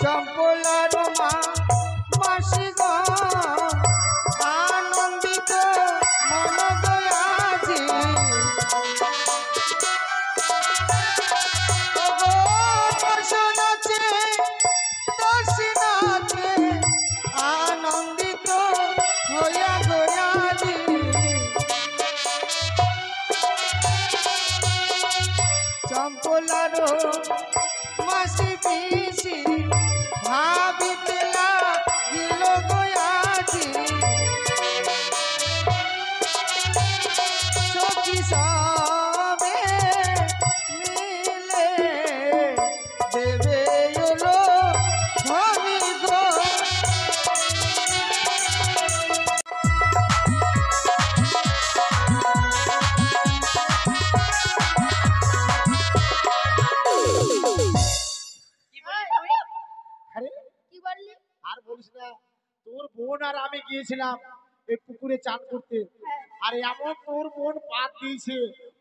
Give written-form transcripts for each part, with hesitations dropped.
চম্পলার মা মাসি গো আনন্দিত মন দয়াজি দর্শনাচে আনন্দিত হইয়া গয়াজি চম্পলার মাসি পিসি ভাবিতে লাগিল গয়াজি সখী সবে মিলে দেবে এলো ধনী গো আর বলিস না, তোর বোন আর আমি গিয়েছিলাম এই পুকুরে চান করতে। আর এমন তোর বোন পাত দিয়েছে,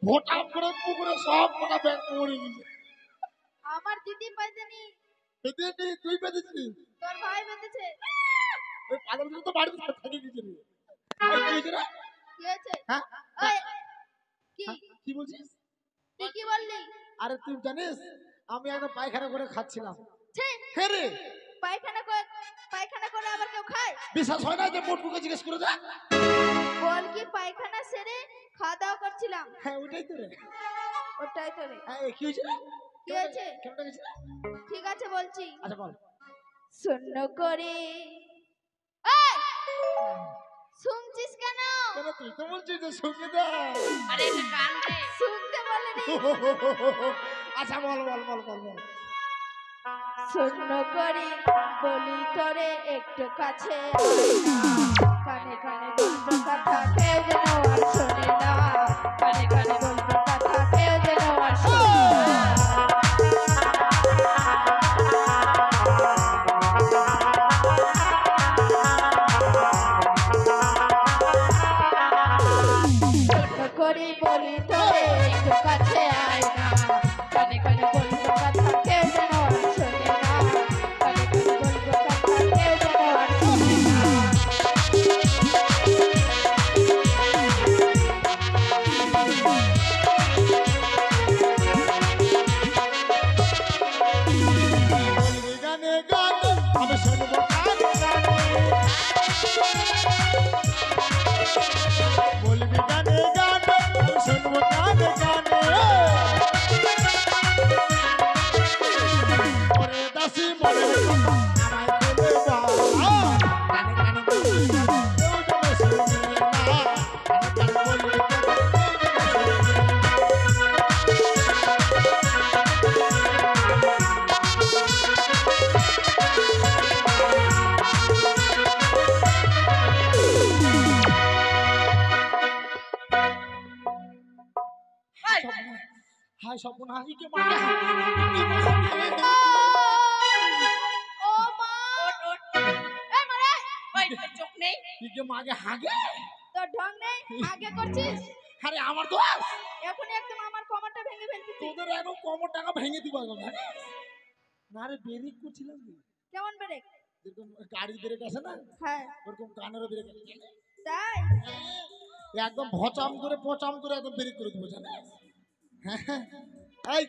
ভোটাম করে পুকুরে সব কটা ব্যাগ মরে গেছে। আমার দিদি পাইতেনি। পেতেনি? তুই পেতেছিস? তোর ভাই পেতেছে। ওই পাগল তো বাড়িতে থেকে গেছে রে। এই কি হয়েছে রে? কি হয়েছে? হ্যাঁ ওই কি কি বলছিস? তুই কি বললি? আরে তুই জানিস আমি একদম পায়খানা করে খাচ্ছিলাম। ছি, হ্যাঁ রে, পায়খানা করে আবার কেউ খায়? বিশ্বাস হয় না যে মোটকুকে জিজ্ঞেস করে যা। বল কি পায়খানা সেরে খাওয়া দাওয়া করছিলাম। হ্যাঁ ওইটাই তো রে। ওটাই তো রে। হ্যাঁ কি হয়েছে? কি হয়েছে? কেমন গেছে? ঠিক আছে বলছি। আচ্ছা বল। শূন্য করে শুনছিস কেন? কেন তুই তো বলছিস যে শুনতে দে। আরে এটা গান রে, শুনতে বলেনি। আচ্ছা বল বল বল বল বল। শূন্য করে বলি তোরে একটু কাছে কানে কানে বলবো কথা কেউ যেন আর শোনে না কানে কানে বলবো কথা কেউ যেন আর শোনে না শূন্য করে বলি তোরে একটু কাছে আয় না কানে কানে বলবো কথা কেউ যেন আর শোনে না কানে কানে বলবো কথা কেউ যেন আর শোনে না বলবি গানে গান আমি শুনবো কানে গানে। বলবি গানে গান আমি শুনবো কানে গানে। ওরে দাসী মনের কথা আমায় বলে বল। কানে কানে বলবি কথা কেউ যেন শুনবে না। কানে কানে বলবি কথা কেউ যেন শুনবে না। হাই স্বপ্ন হাসি কে মারে। ও মা এ মারে ওই তোর চোখ নেই তুই কে মাগে হাগে? তোর ঢং নেই আগে করছিস আরে আমার তো এখন একদম আমার কোমরটা ভেঙে ফেলছিস তোদের এখন কোমর টাকা ভেঙে দিবা জানিস না রে। ব্রেক করছিলাম রে, কেমন ব্রেক? যেরকম গাড়ি ব্রেক আছে না হ্যাঁ ওরকম কানেরও ব্রেক আছে। তাই একদম ভচাম করে পচাম করে একদম ব্রেক করে দেবো জানিস। এই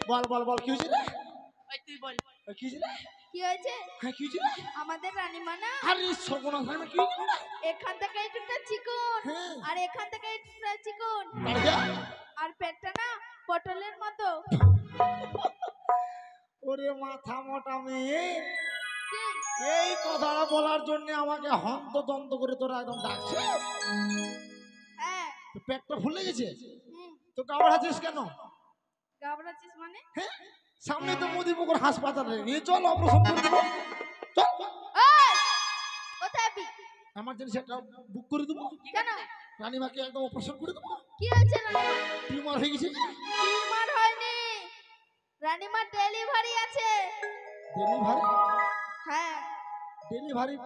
বল বল বল কি হয়েছে রে? ওই তুই বল কি হয়েছে রে? কি হয়েছে? হ্যাঁ কি হয়েছে রে? আমাদের রানীমা না আরে সর্বনাশ হয় কি হয়েছে রে? এখান থেকে একটুটা চিকন হ্যাঁ। আর এখান থেকে একটুটা চিকন তার যা। আর পেটটা না পটলের মতো। ওরে মাথা মোটা মেয়ে, কি? এই কথাটা বলার জন্য আমাকে হন্তদন্ত করে তোরা একদম ডাকছিস। হ্যাঁ তো পেটটা ফুলে গেছে হুম তো কামড়াচ্ছিস কেন? ঘাবড়াচ্ছিস মানে? হ্যাঁ সামনে তো মোদিপুকুর হাসপাতালে নিয়ে চল অপারেশন করে দেবো। চল ওই কোথায় বি? এমার্জেন্সি একটা বুক করে দেবো। কেন? রানীমাকে একদম অপারেশন করে দেবো। কি হয়েছে রানীমা? টিউমার হয়ে গেছে। টিউমার হয়নি, রানীমার ডেলিভারি আছে। ডেলিভারি? হ্যাঁ ডেলিভারি?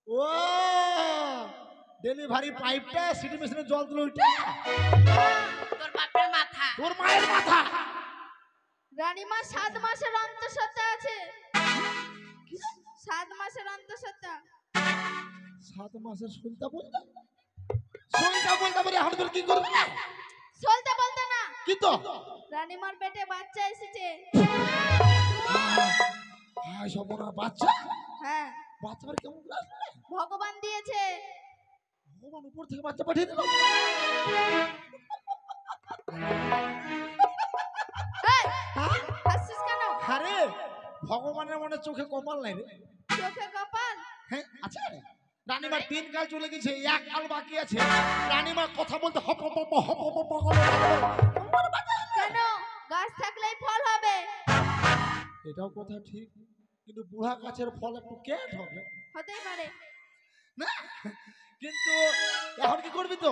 ও ডেলিভারি পাইপটা সিটি মেশিনে জল দিল ওইটা? তোর বাপের মাথা। তোর মায়ের মাথা। রানীমা 7 মাসের অন্তঃসত্ত্বা আছে। 7 মাসের শুনতা বলতে বলে এখন তোর কি করবে চলতে বলতে না, কি তো রানীমার পেটে বাচ্চা এসেছে। হাই সবনা বাচ্চা হ্যাঁ, বাচ্চার কেমন করে আসবে? ভগবান দিয়েছে। ভগবান উপর থেকে বাচ্চা পাঠিয়ে দিল। এই, হাসছিস কেন? আরে ভগবানের মনে চোখে কপাল নাই রে। চোখে কপাল? হ্যাঁ আছে। রানীমার 3 কাল চলে গেছে, 1 কাল বাকি আছে। রানীমার কথা বলতে hop hop hop hop hop করে। কেন? গাছ থাকলেই ফল হবে। এটাও কথা ঠিক, কিন্তু বুড়া গাছের ফল একটু কেট হবে। হতেই পারে। না কিন্তু এখন কি করবি তো?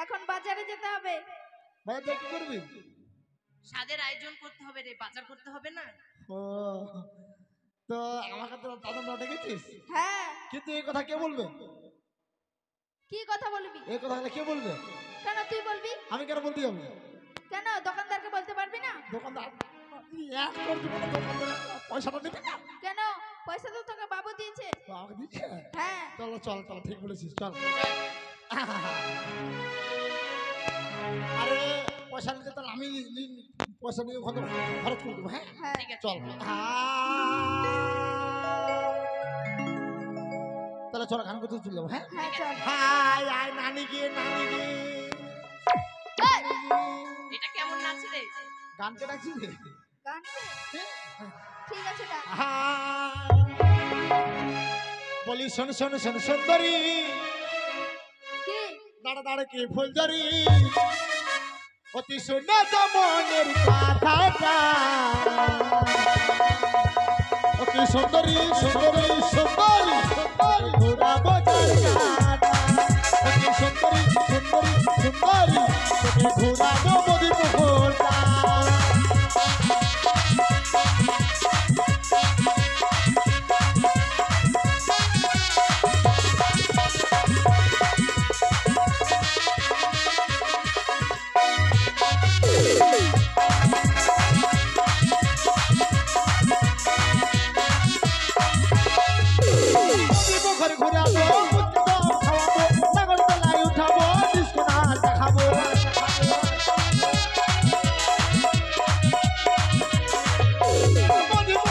এখন বাজারে যেতে হবে। বাজার কি করবি? স্বাদের আয়োজন করতে হবে রে, বাজার করতে হবে না? ও তো আমাকে তো দাদা না ডেকেছিস? হ্যাঁ। কিন্তু এই কথা কে বলবে? কি কথা বলবি? এই কথা কে বলবে? কেন তুই বলবি? আমি কেন বলতে যাবো? কেন দোকানদারকে বলতে পারবি না? দোকানদার এক করে দিব না, দোকানদার পয়সাটা দিবি না? কেন? পয়সা তো তোকে বাবু দিয়েছে। তো আমাকে দিচ্ছে? হ্যাঁ। চল চল চল, ঠিক বলেছিস, চল। আরে পয়সা নিতে তো আমি পয়সা নিয়ে খরচ করে দেবো। হ্যাঁ হ্যাঁ। ঠিক আছে। চল। তাহলে চল গান করতে চলে যাবো। হ্যাঁ হ্যাঁ চল। হাই আয় নানি গিয়ে এই, এটা কেমন নাচ রে? গানকে ডাকছি রে। গান গে। ঠিক আছে ডাক। বলি শোন শোন শোন সুন্দরী, কি? দাঁড়া দাঁড়া কি ফুলঝরি, অতি শোনা মনের কথাটা, অতি সুন্দরী সুন্দরী সুন্দরী সুন্দরী ঘোরাবো জায়গাটা, অতি সুন্দরী সুন্দরী সুন্দরী ঘোরাবো মদির মোহনটা। ঘরে ঘুরাবো, খাওয়াবো, নাগর তলায় উঠাবো, ডিস্কো নাচ দেখাবো।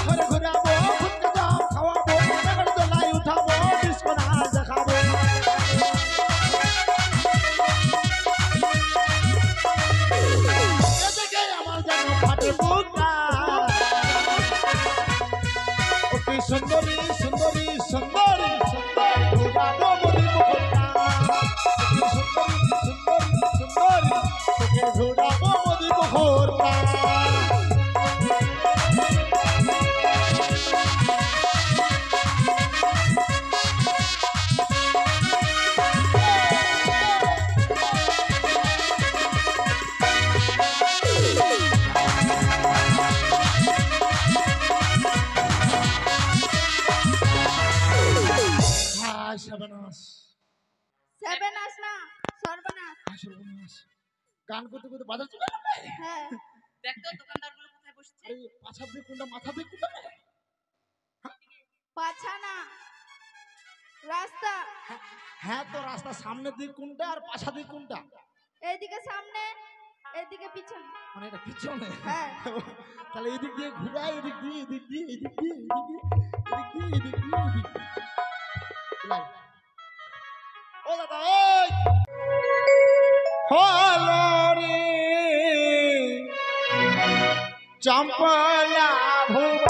ঘরে ঘুরাবো, খাওয়াবো, নাগর তলায় উঠাবো, ডিস্কো নাচ দেখাবো। এদিকে আমার যেন ফাটে বুকটা, ওকে সুন্দরী সুন্দরী সুন্দরী সুন্দরী ঘুরাবো মদির মোহনটা, ওকে সুন্দরী সুন্দরী সুন্দরী ওকে ঘুরাবো মদির মোহনটা। সর্বনাশ সেভেনাস না, সর্বনাশ। সর্বনাশ, গান করতে করতে বাজার চলে যাবে। হ্যাঁ। দেখ তো দোকানদার গুলো কোথায় বসছে। আরে পাছার দিক কোনটা মাথা দিক কোনটা? পাছা না, রাস্তা। হ্যাঁ তো রাস্তা সামনের দিক কোনটা আর পাছা দিক কোনটা? এইদিকে সামনে, এইদিকে পিছনে। মানে এটা পিছনে। হ্যাঁ। তাহলে এদিক দিয়ে ঘুরাই, এদিক দিয়ে এদিক দিয়ে এদিক দিয়ে এদিক দিয়ে এদিক দিয়ে এদিক দিয়ে এদিক দিয়ে। ও দাদা ওই হলো রে চম্পলা মনে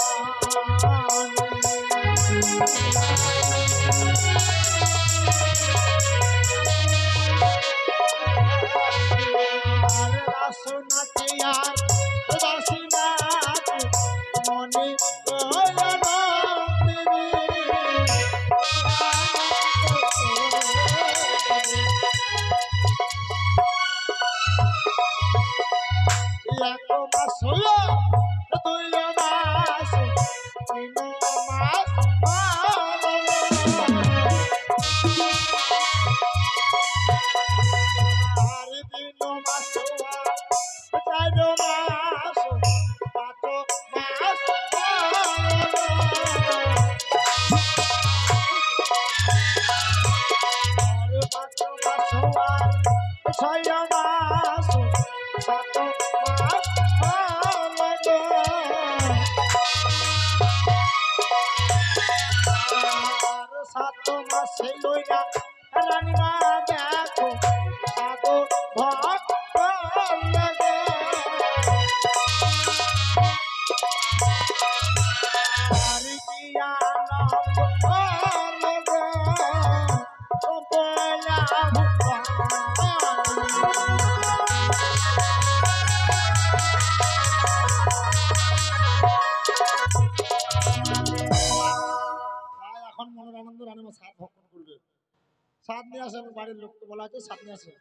সাত নিয়ে আসেন, বাড়ির লোককে বলা আছে সাত নিয়ে আসেন।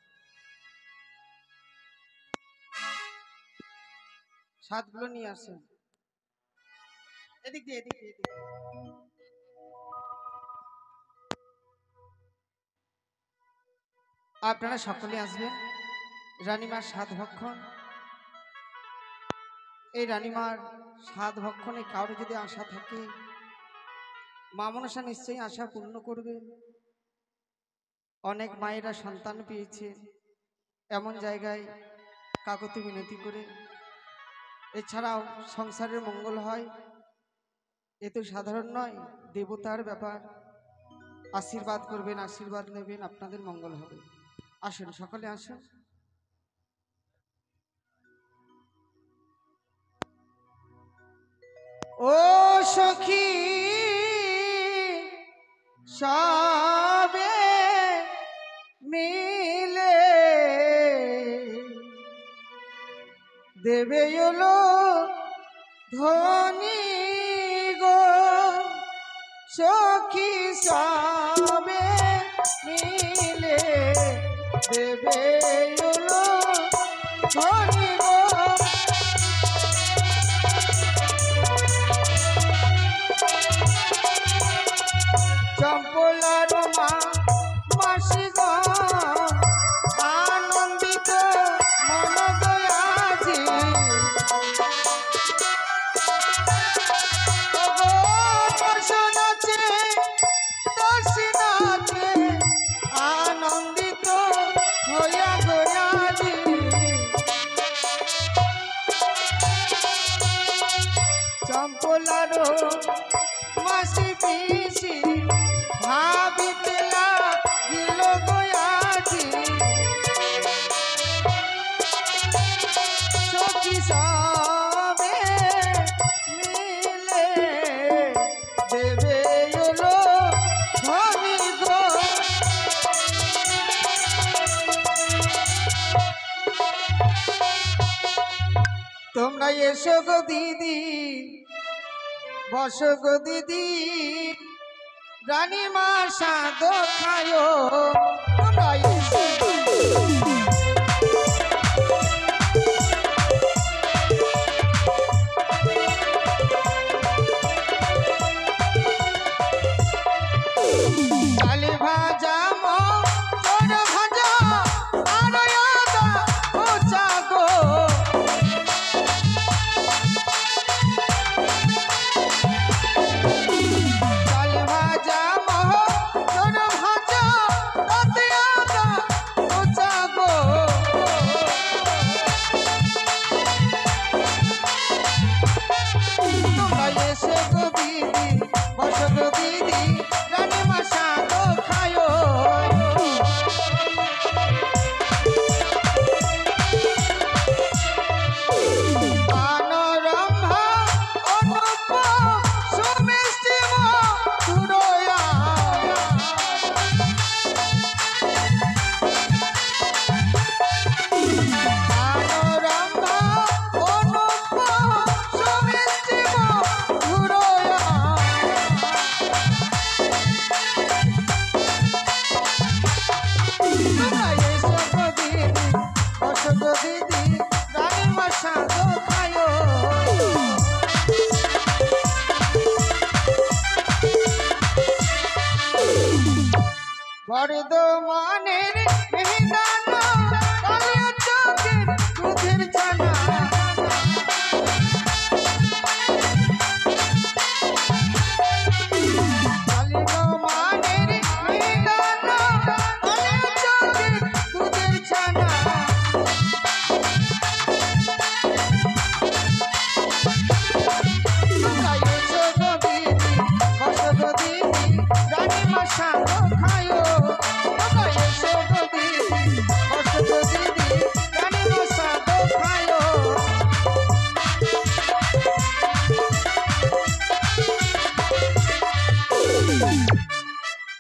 সাতগুলো নিয়ে আসেন। এদিক দিয়ে, এদিক দিয়ে, এদিক দিয়ে। আপনারা সকলে আসবেন। রানীমার সাত ভক্ষণ, এই রানীমার সাত ভক্ষণে কারো যদি আশা থাকে, মা মনসা নিশ্চয়ই আশা পূর্ণ করবে। অনেক মায়েরা সন্তান পেয়েছে, এমন জায়গায় কাকতি মিনতি করে। এছাড়াও সংসারের মঙ্গল হয়, এ তো সাধারণ নয়, দেবতার ব্যাপার। আশীর্বাদ করবেন, আশীর্বাদ নেবেন, আপনাদের মঙ্গল হবে। আসুন, সকলে আসুন। ও সখী সবে মিলে দেবে এলো ধনী গো, সখী সবে মিলে দেবে এলো ধনী গো। চম্পলার মা মাসি গো, আনন্দিত মন দয়াজি। ওগো দর্শনাচে দর্শনাচে আনন্দিত হইয়া গয়াজি। চম্পলার মাসি পিসি ভাবিতে লাগিল গয়াজি। সখী সবে মিলে দেবে এলো ধনী গো। তোমরা এসো গো দিদি, বসো গো দিদি, রানীমা সাদ খায়। তোমরা এসো ডালি ভাজা মোর ভাজা আর আদা কোচা গো। ডালি ভাজা মোর ভাজা তাতে আদা কোচা গো। তোমরা এসে গো দিদি, বসো গো দিদি, রানীমা সাদ খায়। আনরম্ভা অনুপ সুমিষ্টি মধুরয়া। আনরম্ভা অনুপ সুমিষ্টি মধুরয়া। তোমরা এসো গো দিদি, বসো গো দিদি, রানীমা সাদ খায়। বর্ধমানের মেহদানা, কালিয়া চকের দুধের ছানা। কালিগমানের মেহদানা, কালিয়া চকের দুধের ছানা। তোমরা এসো গো দিদি, বসো গো দিদি, রানীমা সাদ খায়। তোমরা এসো গো দিদি, বসো গো দিদি, রানীমা সাদ খায়।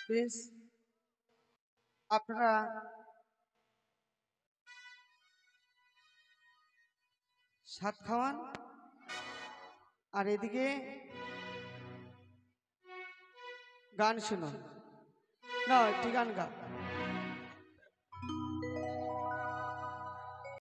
বেশ, আপনারা সাত খাওয়ান, আর এদিকে গান শুনুন। না, একটি গান গা।